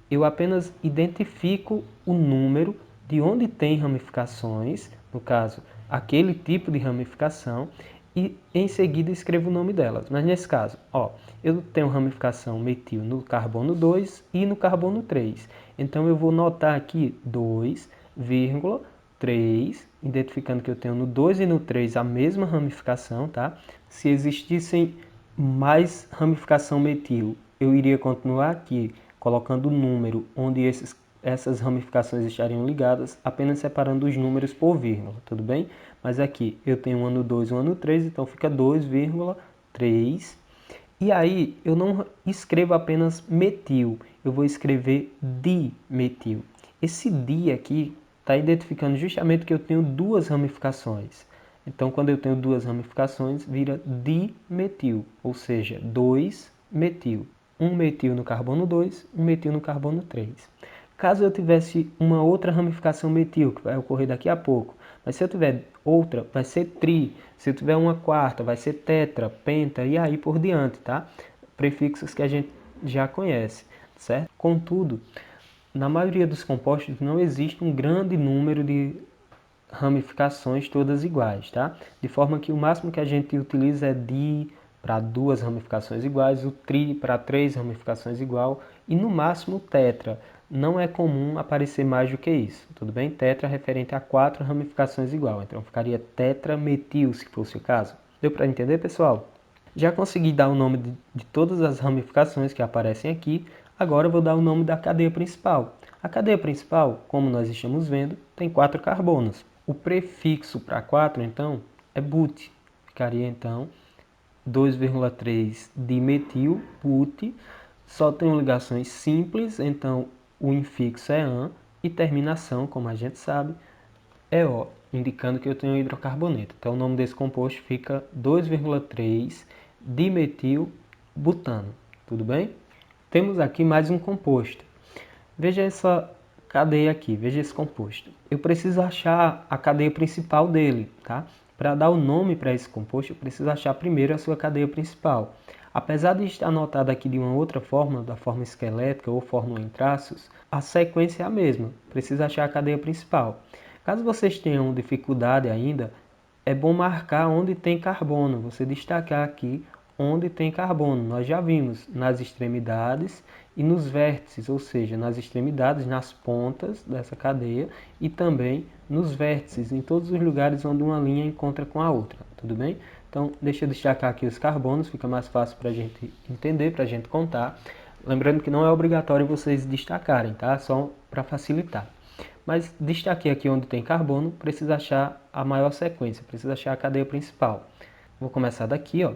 Eu apenas identifico o número de onde tem ramificações, no caso, aquele tipo de ramificação, e em seguida escrevo o nome delas. Mas nesse caso, ó, eu tenho ramificação metil no carbono 2 e no carbono 3. Então eu vou notar aqui 2,3, identificando que eu tenho no 2 e no 3 a mesma ramificação, tá? Se existissem mais ramificação metil, eu iria continuar aqui colocando o número onde essas ramificações estariam ligadas, apenas separando os números por vírgula, tudo bem? Mas aqui eu tenho um ano 2 e um ano 3, então fica 2,3. E aí eu não escrevo apenas metil, eu vou escrever dimetil. Esse di aqui está identificando justamente que eu tenho duas ramificações. Então, quando eu tenho duas ramificações, vira dimetil, ou seja, 2-metil. Um metil no carbono 2, um metil no carbono 3. Caso eu tivesse uma outra ramificação metil, que vai ocorrer daqui a pouco, mas se eu tiver outra vai ser tri. Se eu tiver uma quarta, vai ser tetra, penta e aí por diante, tá? Prefixos que a gente já conhece, certo? Contudo, na maioria dos compostos não existe um grande número de ramificações todas iguais, tá? De forma que o máximo que a gente utiliza é di para duas ramificações iguais, o tri para três ramificações igual e no máximo tetra. Não é comum aparecer mais do que isso, tudo bem? Tetra é referente a quatro ramificações igual, então ficaria tetrametil se fosse o caso. Deu para entender, pessoal? Já consegui dar o nome de todas as ramificações que aparecem aqui, agora eu vou dar o nome da cadeia principal. A cadeia principal, como nós estamos vendo, tem 4 carbonos. O prefixo para 4, então, é but. Ficaria, então, 2,3 dimetil, but. Só tem ligações simples, então o infixo é an e terminação, como a gente sabe, é O, indicando que eu tenho hidrocarboneto. Então o nome desse composto fica 2,3 dimetil butano. Tudo bem? Temos aqui mais um composto. Veja essa cadeia aqui, veja esse composto. Eu preciso achar a cadeia principal dele, tá? Para dar o nome para esse composto, eu preciso achar primeiro a sua cadeia principal. Apesar de estar anotado aqui de uma outra forma, da forma esquelética ou fórmula em traços, a sequência é a mesma. Preciso achar a cadeia principal. Caso vocês tenham dificuldade ainda, é bom marcar onde tem carbono. Você destacar aqui onde tem carbono. Nós já vimos nas extremidades e nos vértices, ou seja, nas extremidades, nas pontas dessa cadeia e também nos vértices, em todos os lugares onde uma linha encontra com a outra, tudo bem? Então, deixa eu destacar aqui os carbonos, fica mais fácil para a gente entender, para a gente contar. Lembrando que não é obrigatório vocês destacarem, tá? Só para facilitar. Mas destaquei aqui onde tem carbono, precisa achar a maior sequência, precisa achar a cadeia principal. Vou começar daqui, ó.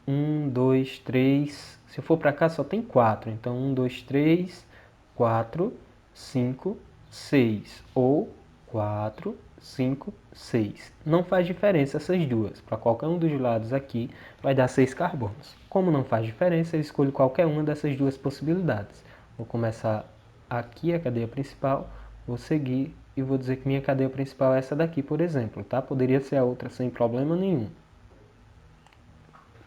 1, 2, 3. Se eu for para cá, só tem 4. Então, 1, 2, 3, 4, 5, 6. Ou 4, 5, 6. Não faz diferença essas duas. Para qualquer um dos lados aqui, vai dar 6 carbonos. Como não faz diferença, eu escolho qualquer uma dessas duas possibilidades. Vou começar aqui a cadeia principal, vou seguir e vou dizer que minha cadeia principal é essa daqui, por exemplo, tá? Poderia ser a outra sem problema nenhum.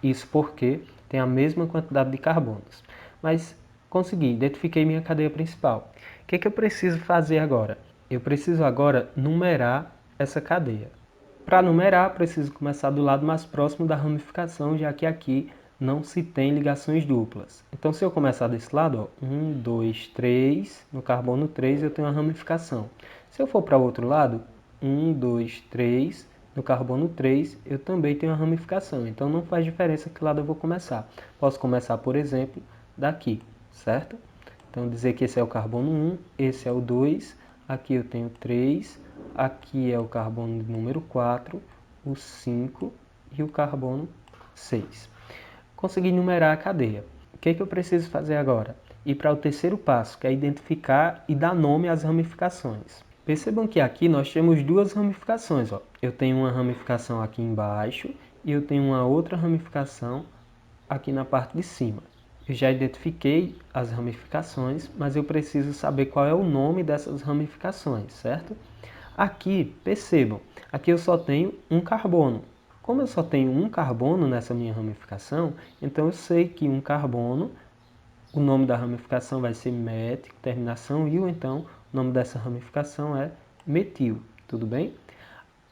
Isso porque tem a mesma quantidade de carbonos. Mas consegui, identifiquei minha cadeia principal. O que eu preciso fazer agora? Eu preciso agora numerar essa cadeia. Para numerar, preciso começar do lado mais próximo da ramificação, já que aqui não se tem ligações duplas. Então, se eu começar desse lado, ó, 1, 2, 3, no carbono 3 eu tenho uma ramificação. Se eu for para o outro lado, 1, 2, 3, no carbono 3 eu também tenho uma ramificação. Então, não faz diferença que lado eu vou começar. Posso começar, por exemplo, daqui, certo? Então, dizer que esse é o carbono 1, esse é o 2, aqui eu tenho 3, aqui é o carbono número 4, o 5 e o carbono 6. Consegui numerar a cadeia. O que eu preciso fazer agora? Ir para o terceiro passo, que é identificar e dar nome às ramificações. Percebam que aqui nós temos duas ramificações. Ó. Eu tenho uma ramificação aqui embaixo e eu tenho uma outra ramificação aqui na parte de cima. Eu já identifiquei as ramificações, mas eu preciso saber qual é o nome dessas ramificações, certo? Aqui, percebam, aqui eu só tenho um carbono. Como eu só tenho um carbono nessa minha ramificação, então eu sei que um carbono, o nome da ramificação vai ser met, terminação il, então o nome dessa ramificação é metil, tudo bem?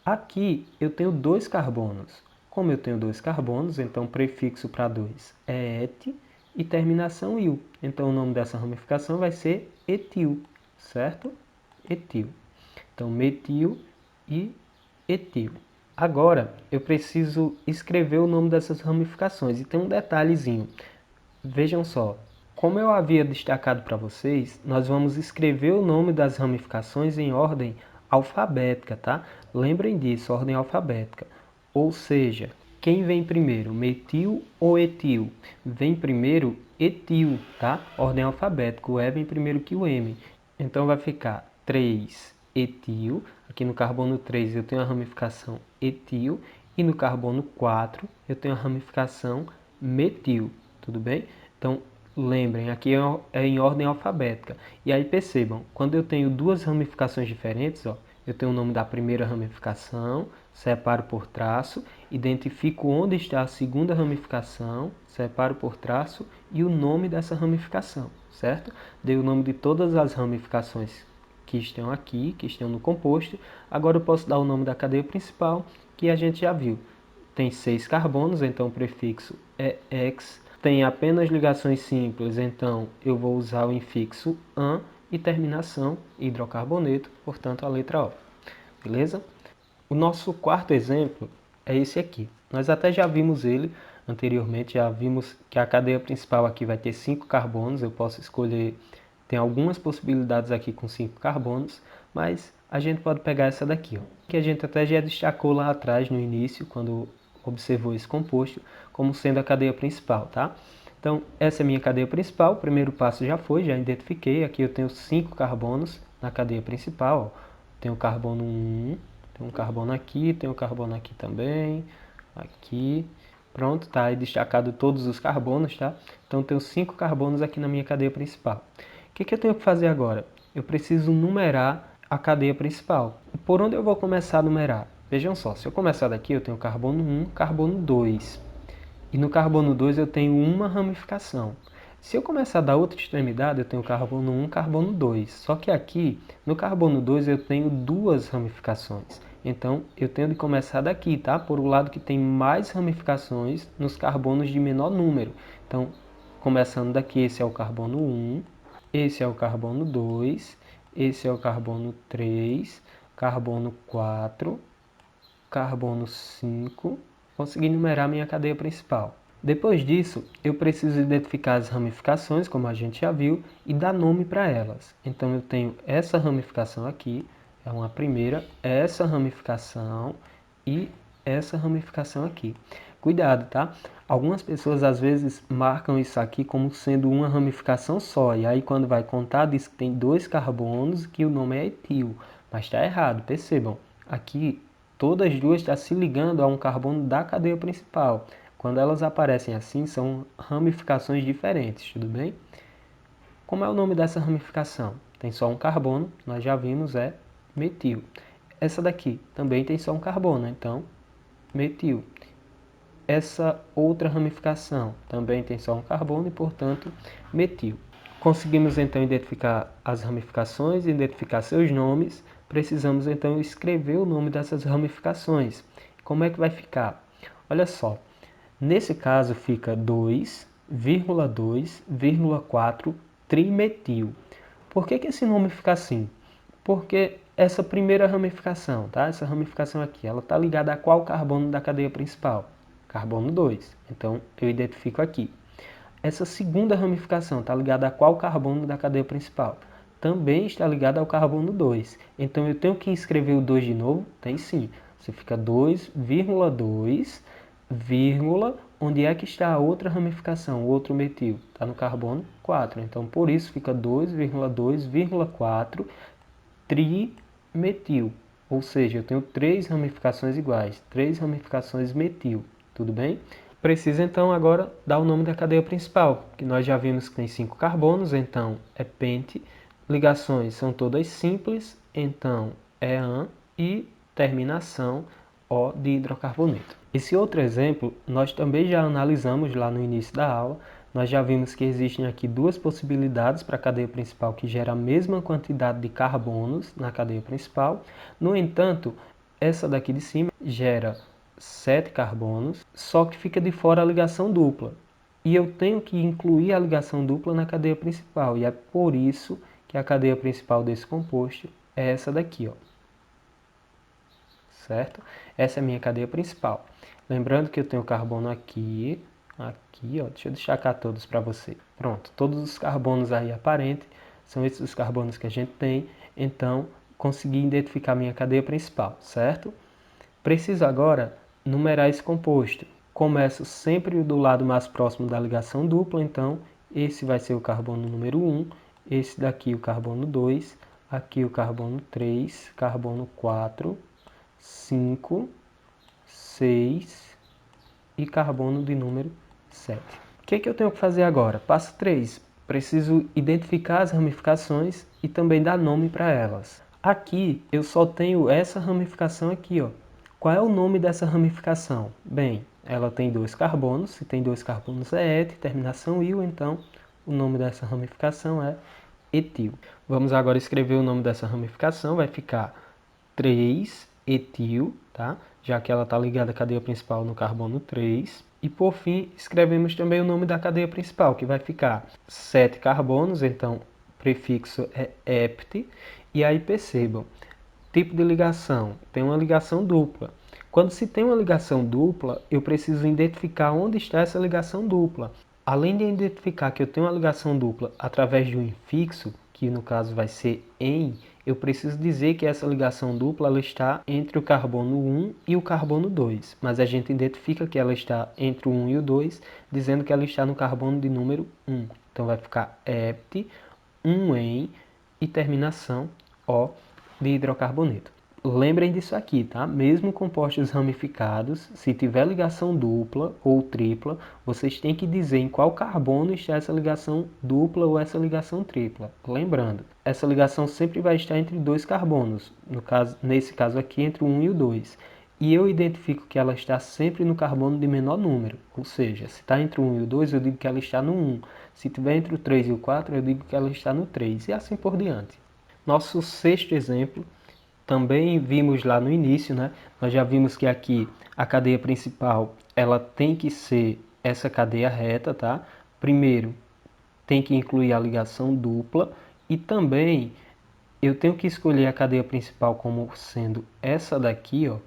Aqui eu tenho dois carbonos. Como eu tenho dois carbonos, então o prefixo para 2 é et e terminação il. Então o nome dessa ramificação vai ser etil, certo? Etil. Então metil e etil. Agora eu preciso escrever o nome dessas ramificações. E tem um detalhezinho. Vejam só. Como eu havia destacado para vocês, nós vamos escrever o nome das ramificações em ordem alfabética, tá? Lembrem disso, ordem alfabética. Ou seja, quem vem primeiro, metil ou etil? Vem primeiro etil, tá? Ordem alfabética, o E vem primeiro que o M. Então vai ficar 3 etil, aqui no carbono 3 eu tenho a ramificação etil, e no carbono 4 eu tenho a ramificação metil, tudo bem? Então, lembrem, aqui é em ordem alfabética. E aí percebam, quando eu tenho duas ramificações diferentes, ó, eu tenho o nome da primeira ramificação, separo por traço, identifico onde está a segunda ramificação, separo por traço e o nome dessa ramificação, certo? Dei o nome de todas as ramificações que estão aqui, que estão no composto. Agora eu posso dar o nome da cadeia principal, que a gente já viu. Tem 6 carbonos, então o prefixo é ex. Tem apenas ligações simples, então eu vou usar o infixo -an e terminação hidrocarboneto, portanto a letra O. Beleza? O nosso quarto exemplo é esse aqui. Nós até já vimos ele anteriormente, já vimos que a cadeia principal aqui vai ter 5 carbonos. Eu posso escolher, tem algumas possibilidades aqui com 5 carbonos, mas a gente pode pegar essa daqui, ó, que a gente até já destacou lá atrás no início, quando observou esse composto, como sendo a cadeia principal, tá? Então, essa é a minha cadeia principal. O primeiro passo já foi, já identifiquei. Aqui eu tenho 5 carbonos na cadeia principal, ó. Tenho o carbono 1, tem um carbono aqui, tem um carbono aqui também, aqui. Pronto, tá aí destacado todos os carbonos, tá? Então, tenho 5 carbonos aqui na minha cadeia principal. O que eu tenho que fazer agora? Eu preciso numerar a cadeia principal. E por onde eu vou começar a numerar? Vejam só, se eu começar daqui, eu tenho carbono 1, carbono 2. E no carbono 2 eu tenho uma ramificação. Se eu começar da outra extremidade, eu tenho carbono 1, carbono 2. Só que aqui, no carbono 2, eu tenho duas ramificações. Então, eu tenho de começar daqui, tá? Por o lado que tem mais ramificações nos carbonos de menor número. Então, começando daqui, esse é o carbono 1, esse é o carbono 2, esse é o carbono 3, carbono 4, carbono 5. Consegui numerar minha cadeia principal. Depois disso, eu preciso identificar as ramificações, como a gente já viu, e dar nome para elas. Então, eu tenho essa ramificação aqui, é uma primeira, essa ramificação e essa ramificação aqui. Cuidado, tá? Algumas pessoas às vezes marcam isso aqui como sendo uma ramificação só, e aí quando vai contar diz que tem 2 carbonos, que o nome é etil, mas está errado, percebam. Aqui todas as duas estão se ligando a um carbono da cadeia principal. Quando elas aparecem assim, são ramificações diferentes, tudo bem? Como é o nome dessa ramificação? Tem só um carbono, nós já vimos, é metil. Essa daqui também tem só um carbono, então metil. Essa outra ramificação também tem só um carbono e, portanto, metil. Conseguimos então identificar as ramificações, identificar seus nomes. Precisamos então escrever o nome dessas ramificações. Como é que vai ficar? Olha só, nesse caso fica 2,2,4 trimetil. Por que esse nome fica assim? Porque essa primeira ramificação, tá? Essa ramificação aqui, ela está ligada a qual carbono da cadeia principal? Carbono 2. Então, eu identifico aqui. Essa segunda ramificação está ligada a qual carbono da cadeia principal? Também está ligada ao carbono 2. Então, eu tenho que escrever o 2 de novo? Tem sim. Você fica 2,2, onde é que está a outra ramificação, o outro metil? Está no carbono 4. Então, por isso, fica 2,2,4 trimetil. Ou seja, eu tenho 3 ramificações iguais, 3 ramificações metil. Tudo bem? Precisa então agora dar o nome da cadeia principal, que nós já vimos que tem 5 carbonos, então é pente. Ligações são todas simples, então é an e terminação O de hidrocarboneto. Esse outro exemplo nós também já analisamos lá no início da aula. Nós já vimos que existem aqui duas possibilidades para a cadeia principal que gera a mesma quantidade de carbonos na cadeia principal. No entanto, essa daqui de cima gera 7 carbonos, só que fica de fora a ligação dupla. E eu tenho que incluir a ligação dupla na cadeia principal, e é por isso que a cadeia principal desse composto é essa daqui, ó. Certo? Essa é a minha cadeia principal. Lembrando que eu tenho carbono aqui, aqui, ó. Deixa eu destacar todos para você. Pronto, todos os carbonos aí aparentes são esses os carbonos que a gente tem, então consegui identificar minha cadeia principal, certo? Preciso agora numerar esse composto. Começo sempre do lado mais próximo da ligação dupla, então esse vai ser o carbono número 1, esse daqui o carbono 2, aqui o carbono 3, carbono 4, 5, 6 e carbono de número 7. O que eu tenho que fazer agora? Passo 3. Preciso identificar as ramificações e também dar nome para elas. Aqui eu só tenho essa ramificação aqui, ó. Qual é o nome dessa ramificação? Bem, ela tem 2 carbonos, se tem 2 carbonos é et, terminação il, então o nome dessa ramificação é etil. Vamos agora escrever o nome dessa ramificação, vai ficar 3-etil, tá? Já que ela está ligada à cadeia principal no carbono 3. E por fim, escrevemos também o nome da cadeia principal, que vai ficar 7 carbonos, então o prefixo é ept. E aí percebam, tipo de ligação, tem uma ligação dupla. Quando se tem uma ligação dupla, eu preciso identificar onde está essa ligação dupla. Além de identificar que eu tenho uma ligação dupla através de um infixo, que no caso vai ser em, eu preciso dizer que essa ligação dupla ela está entre o carbono 1 e o carbono 2. Mas a gente identifica que ela está entre o 1 e o 2, dizendo que ela está no carbono de número 1. Então vai ficar ept, 1 em e terminação O de hidrocarboneto. Lembrem disso aqui, tá? Mesmo compostos ramificados, se tiver ligação dupla ou tripla, vocês têm que dizer em qual carbono está essa ligação dupla ou essa ligação tripla. Lembrando, essa ligação sempre vai estar entre 2 carbonos, nesse caso aqui entre o 1 e o 2. E eu identifico que ela está sempre no carbono de menor número, ou seja, se está entre o 1 e o 2, eu digo que ela está no 1. Se estiver entre o 3 e o 4, eu digo que ela está no 3, e assim por diante. Nosso sexto exemplo, também vimos lá no início, né? Nós já vimos que aqui a cadeia principal, ela tem que ser essa cadeia reta, tá? Primeiro, tem que incluir a ligação dupla e também eu tenho que escolher a cadeia principal como sendo essa daqui, ó,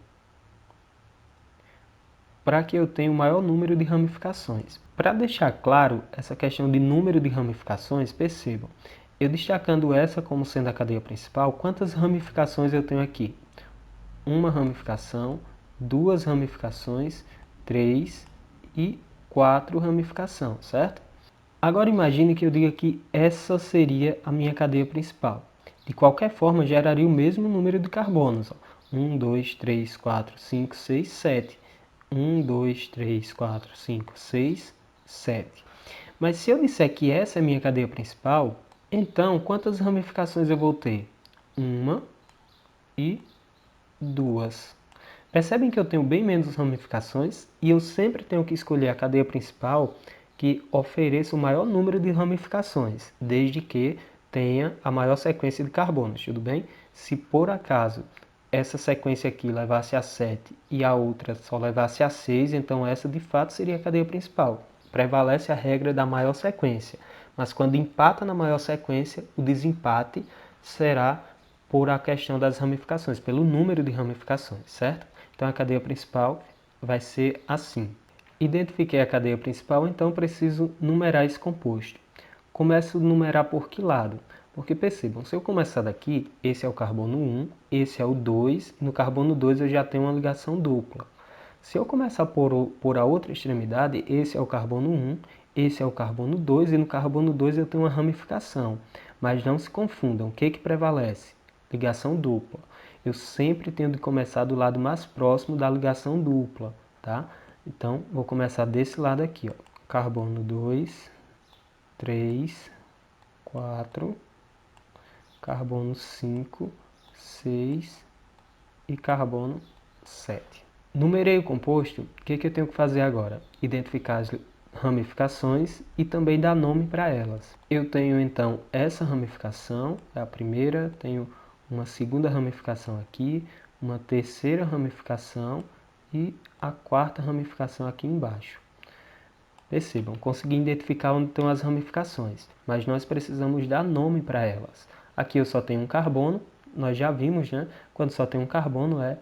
para que eu tenha o maior número de ramificações. Para deixar claro essa questão de número de ramificações, percebam, eu destacando essa como sendo a cadeia principal, quantas ramificações eu tenho aqui? Uma ramificação, 2 ramificações, 3 e 4 ramificações, certo? Agora imagine que eu diga que essa seria a minha cadeia principal. De qualquer forma, geraria o mesmo número de carbonos. 1, 2, 3, 4, 5, 6, 7. 1, 2, 3, 4, 5, 6, 7. Mas se eu disser que essa é a minha cadeia principal, então quantas ramificações eu vou ter? Uma e 2. Percebem que eu tenho bem menos ramificações e eu sempre tenho que escolher a cadeia principal que ofereça o maior número de ramificações, desde que tenha a maior sequência de carbonos, tudo bem? Se por acaso essa sequência aqui levasse a 7 e a outra só levasse a 6, então essa de fato seria a cadeia principal. Prevalece a regra da maior sequência, mas quando empata na maior sequência, o desempate será por a questão das ramificações, pelo número de ramificações, certo? Então a cadeia principal vai ser assim. Identifiquei a cadeia principal, então preciso numerar esse composto. Começo a numerar por que lado? Porque percebam, se eu começar daqui, esse é o carbono 1, esse é o 2, e no carbono 2 eu já tenho uma ligação dupla. Se eu começar por a outra extremidade, esse é o carbono 1, esse é o carbono 2, e no carbono 2 eu tenho uma ramificação. Mas não se confundam, o que prevalece? Ligação dupla. Eu sempre tenho de começar do lado mais próximo da ligação dupla, tá? Então, vou começar desse lado aqui, ó. Carbono 2, 3, 4, carbono 5, 6 e carbono 7. Numerei o composto, o que eu tenho que fazer agora? Identificar as ramificações e também dar nome para elas. Eu tenho então essa ramificação, é a primeira, tenho uma segunda ramificação aqui, uma terceira ramificação e a quarta ramificação aqui embaixo. Percebam, consegui identificar onde estão as ramificações, mas nós precisamos dar nome para elas. Aqui eu só tenho um carbono, nós já vimos, né? Quando só tem um carbono é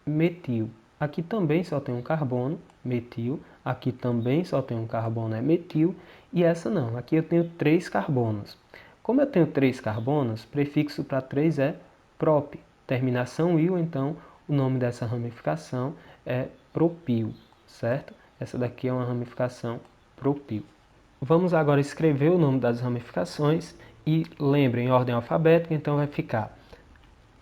metil. Aqui também só tem um carbono, metil. Aqui também só tem um carbono, é metil. E essa não, aqui eu tenho 3 carbonos. Como eu tenho 3 carbonos, prefixo para 3 é prop. Terminação il, então o nome dessa ramificação é propil, certo? Essa daqui é uma ramificação propil. Vamos agora escrever o nome das ramificações e lembrem em ordem alfabética, então vai ficar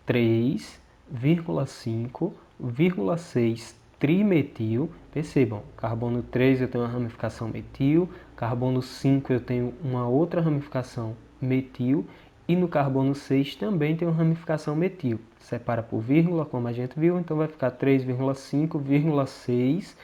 3,5,6 trimetil. Percebam, carbono 3 eu tenho uma ramificação metil, carbono 5 eu tenho uma outra ramificação metil E no carbono 6 também tem uma ramificação metil. Separa por vírgula, como a gente viu, então vai ficar 3,5,6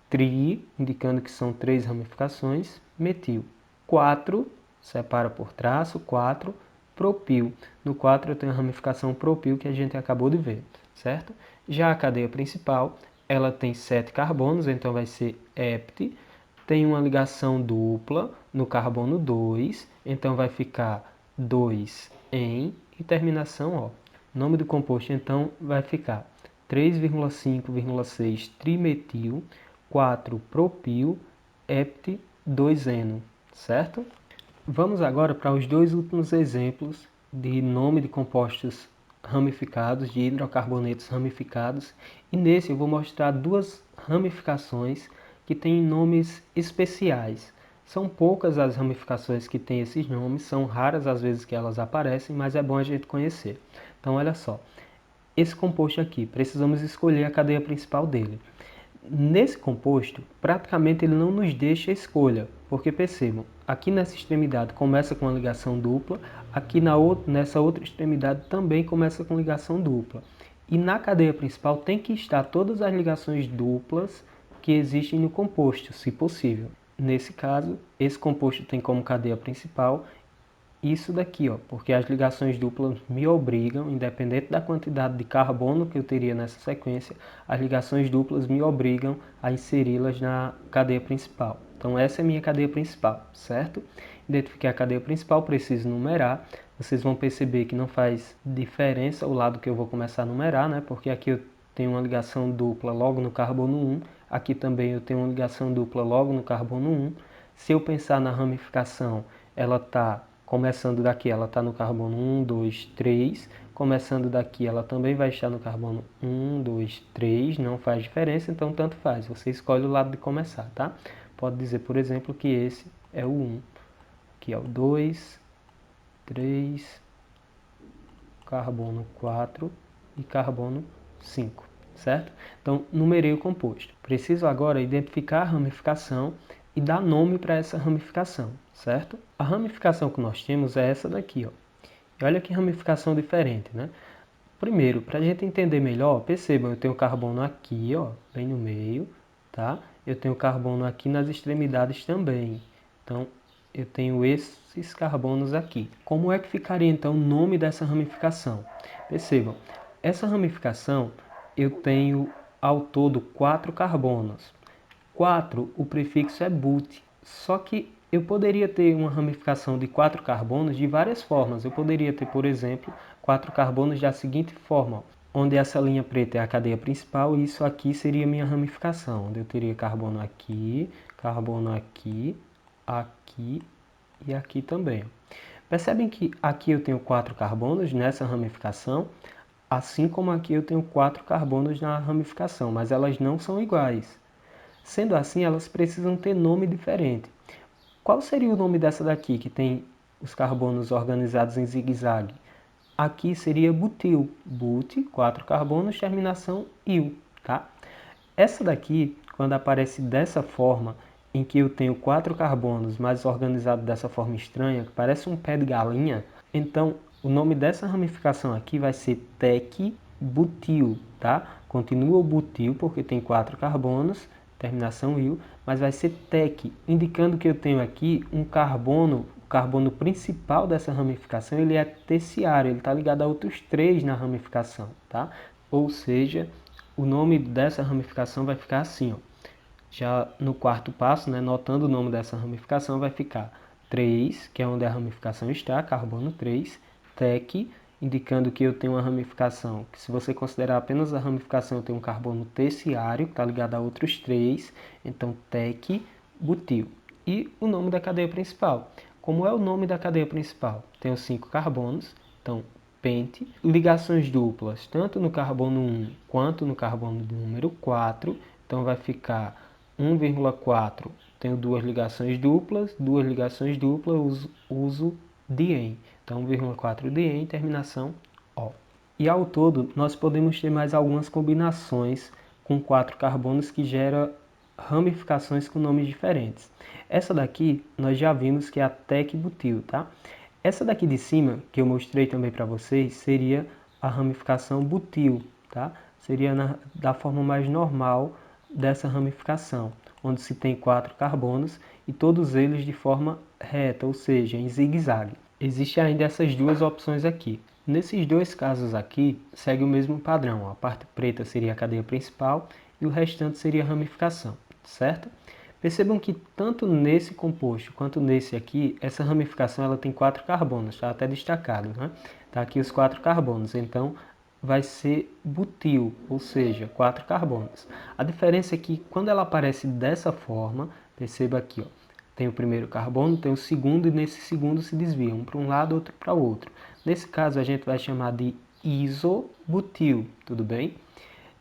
tri, indicando que são 3 ramificações, metil. 4, separa por traço, 4, propil. No 4 eu tenho a ramificação propil que a gente acabou de ver, certo? Já a cadeia principal, ela tem 7 carbonos, então vai ser hept. Tem uma ligação dupla no carbono 2, então vai ficar 2 em e terminação O. O nome do composto então vai ficar 3,5,6 trimetil, 4 propil, hept, 2-eno, certo? Vamos agora para os dois últimos exemplos de nome de compostos ramificados, de hidrocarbonetos ramificados. E nesse eu vou mostrar duas ramificações que têm nomes especiais. São poucas as ramificações que têm esses nomes, são raras as vezes que elas aparecem, mas é bom a gente conhecer. Então olha só, esse composto aqui, precisamos escolher a cadeia principal dele. Nesse composto, praticamente ele não nos deixa escolha, porque percebam, aqui nessa extremidade começa com uma ligação dupla, aqui nessa outra extremidade também começa com ligação dupla. E na cadeia principal tem que estar todas as ligações duplas que existem no composto, se possível. Nesse caso, esse composto tem como cadeia principal isso daqui, ó, porque as ligações duplas me obrigam, independente da quantidade de carbono que eu teria nessa sequência, as ligações duplas me obrigam a inseri-las na cadeia principal. Então essa é a minha cadeia principal, certo? Identifiquei a cadeia principal, preciso numerar. Vocês vão perceber que não faz diferença o lado que eu vou começar a numerar, né? Porque aqui eu tenho uma ligação dupla logo no carbono 1, aqui também eu tenho uma ligação dupla logo no carbono 1. Se eu pensar na ramificação, ela está começando daqui, ela está no carbono 1, 2, 3. Começando daqui, ela também vai estar no carbono 1, 2, 3. Não faz diferença, então tanto faz. Você escolhe o lado de começar, tá? Pode dizer, por exemplo, que esse é o 1. Aqui é o 2, 3, carbono 4 e carbono 5, certo? Então, numerei o composto. Preciso agora identificar a ramificação e dar nome para essa ramificação, certo? A ramificação que nós temos é essa daqui, ó. E olha que ramificação diferente, né? Primeiro, para a gente entender melhor, percebam, eu tenho carbono aqui, ó, bem no meio, tá? Eu tenho carbono aqui nas extremidades também. Então, eu tenho esses carbonos aqui. Como é que ficaria então o nome dessa ramificação? Percebam, essa ramificação eu tenho ao todo 4 carbonos. 4, o prefixo é but. Só que eu poderia ter uma ramificação de 4 carbonos de várias formas. Eu poderia ter, por exemplo, 4 carbonos da seguinte forma, onde essa linha preta é a cadeia principal e isso aqui seria minha ramificação, onde eu teria carbono aqui aqui e aqui também. Percebem que aqui eu tenho 4 carbonos nessa ramificação, assim como aqui eu tenho 4 carbonos na ramificação, mas elas não são iguais. Sendo assim, elas precisam ter nome diferente. Qual seria o nome dessa daqui, que tem os carbonos organizados em zigue-zague? Aqui seria butil. But, 4 carbonos, terminação il, tá? Essa daqui, quando aparece dessa forma, em que eu tenho 4 carbonos, mas organizado dessa forma estranha, que parece um pé de galinha, então o nome dessa ramificação aqui vai ser tec-butil, tá? Continua o butil porque tem 4 carbonos, terminação il, mas vai ser tec, indicando que eu tenho aqui um carbono, o carbono principal dessa ramificação, ele é terciário, ele está ligado a outros 3 na ramificação, tá? Ou seja, o nome dessa ramificação vai ficar assim, ó. Já no quarto passo, né, notando o nome dessa ramificação, vai ficar 3, que é onde a ramificação está, carbono 3, tec, indicando que eu tenho uma ramificação, que se você considerar apenas a ramificação, eu tenho um carbono terciário, que está ligado a outros 3, então tec, butil. E o nome da cadeia principal. Como é o nome da cadeia principal? Tenho 5 carbonos, então pente, ligações duplas, tanto no carbono 1 quanto no carbono número 4, então vai ficar 1,4, tenho duas ligações duplas, uso dien. Então 1,4 dien, terminação O. E ao todo, nós podemos ter mais algumas combinações com 4 carbonos que geram ramificações com nomes diferentes. Essa daqui, nós já vimos que é a tec-butil, tá? Essa daqui de cima, que eu mostrei também para vocês, seria a ramificação butil, tá? Seria da forma mais normal dessa ramificação, onde se tem 4 carbonos e todos eles de forma reta, ou seja, em zigue-zague. Existem ainda essas duas opções aqui. Nesses dois casos aqui, segue o mesmo padrão. A parte preta seria a cadeia principal e o restante seria a ramificação, certo? Percebam que tanto nesse composto quanto nesse aqui, essa ramificação ela tem 4 carbonos, está até destacado, né? Tá aqui os 4 carbonos, então vai ser butil, ou seja, 4 carbonos. A diferença é que quando ela aparece dessa forma, perceba aqui, ó, tem o primeiro carbono, tem o segundo e nesse segundo se desvia, um para um lado, outro para o outro. Nesse caso a gente vai chamar de isobutil, tudo bem?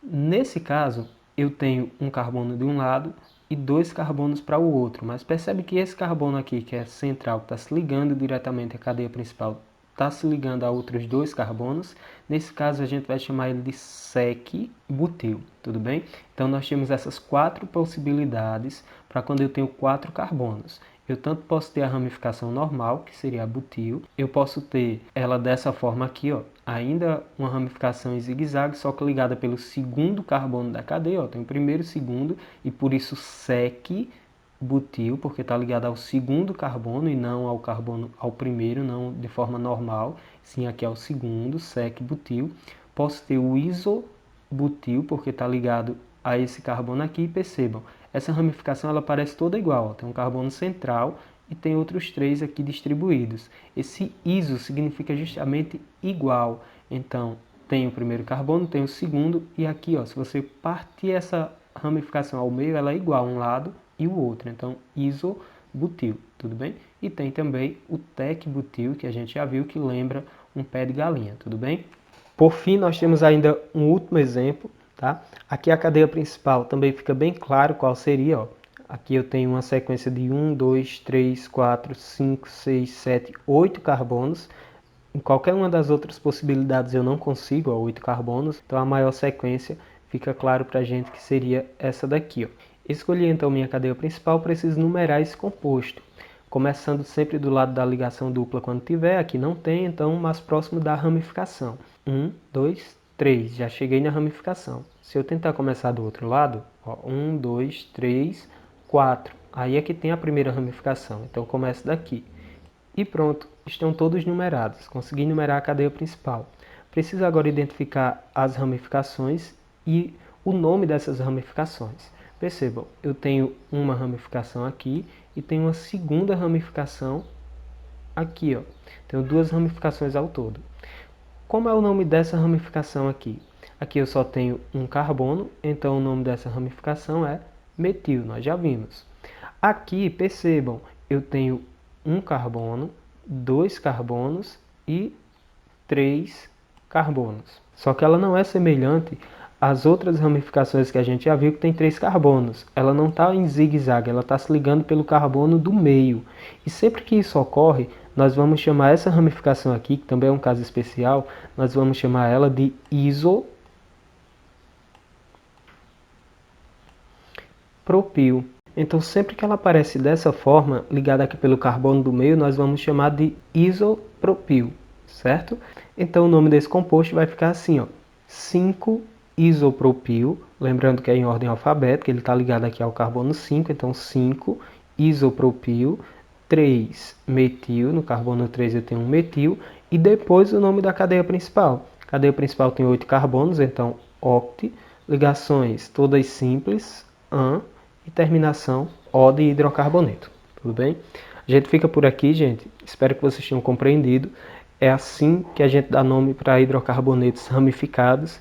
Nesse caso eu tenho um carbono de um lado e 2 carbonos para o outro, mas percebe que esse carbono aqui, que é central, está se ligando diretamente à cadeia principal, está se ligando a outros 2 carbonos. Nesse caso a gente vai chamar ele de sec-butil, tudo bem? Então nós temos essas 4 possibilidades para quando eu tenho 4 carbonos. Eu tanto posso ter a ramificação normal, que seria a butil, eu posso ter ela dessa forma aqui, ó, ainda uma ramificação em zigue-zague, só que ligada pelo segundo carbono da cadeia, ó, tem o primeiro e o segundo, e por isso sec-butil, porque está ligado ao segundo carbono e não ao carbono ao primeiro, não de forma normal, sim aqui ao segundo, sec-butil. Posso ter o isobutil, porque está ligado a esse carbono aqui, e percebam, essa ramificação ela parece toda igual, ó. Tem um carbono central e tem outros 3 aqui distribuídos. Esse iso significa justamente igual, então tem o primeiro carbono, tem o segundo, e aqui, ó, se você partir essa ramificação ao meio, ela é igual um lado e o outro, então isobutil, tudo bem? E tem também o tec-butil, que a gente já viu que lembra um pé de galinha, tudo bem? Por fim, nós temos ainda um último exemplo, tá? Aqui a cadeia principal também fica bem claro qual seria, ó. Aqui eu tenho uma sequência de 1, 2, 3, 4, 5, 6, 7, 8 carbonos. Em qualquer uma das outras possibilidades eu não consigo, ó, 8 carbonos. Então a maior sequência fica claro para a gente que seria essa daqui, ó. Escolhi então minha cadeia principal, preciso numerar esse composto. Começando sempre do lado da ligação dupla quando tiver, aqui não tem, então mais próximo da ramificação. 1, 2, 3, já cheguei na ramificação. Se eu tentar começar do outro lado, ó, 1, 2, 3, 4. Aí é que tem a primeira ramificação, então começo daqui. E pronto, estão todos numerados. Consegui numerar a cadeia principal. Preciso agora identificar as ramificações e o nome dessas ramificações. Percebam, eu tenho uma ramificação aqui e tenho uma segunda ramificação aqui, ó. Tenho 2 ramificações ao todo. Como é o nome dessa ramificação aqui? Aqui eu só tenho um carbono, então o nome dessa ramificação é metil, nós já vimos. Aqui, percebam, eu tenho um carbono, 2 carbonos e 3 carbonos. Só que ela não é semelhante às outras ramificações que a gente já viu que tem 3 carbonos. Ela não está em zigue-zague, ela está se ligando pelo carbono do meio. E sempre que isso ocorre, nós vamos chamar essa ramificação aqui, que também é um caso especial, nós vamos chamar ela de isopropil. Então, sempre que ela aparece dessa forma, ligada aqui pelo carbono do meio, nós vamos chamar de isopropil, certo? Então, o nome desse composto vai ficar assim, ó, 5-isopropil, lembrando que é em ordem alfabética, ele está ligado aqui ao carbono 5, então 5-isopropil, 3-metil, no carbono 3 eu tenho um metil, e depois o nome da cadeia principal. A cadeia principal tem 8 carbonos, então oct, ligações todas simples, an, e terminação O de hidrocarboneto, tudo bem? A gente fica por aqui, gente, espero que vocês tenham compreendido. É assim que a gente dá nome para hidrocarbonetos ramificados.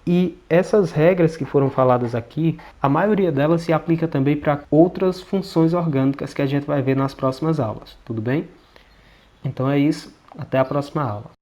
E essas regras que foram faladas aqui, a maioria delas se aplica também para outras funções orgânicas que a gente vai ver nas próximas aulas, tudo bem? Então é isso, até a próxima aula.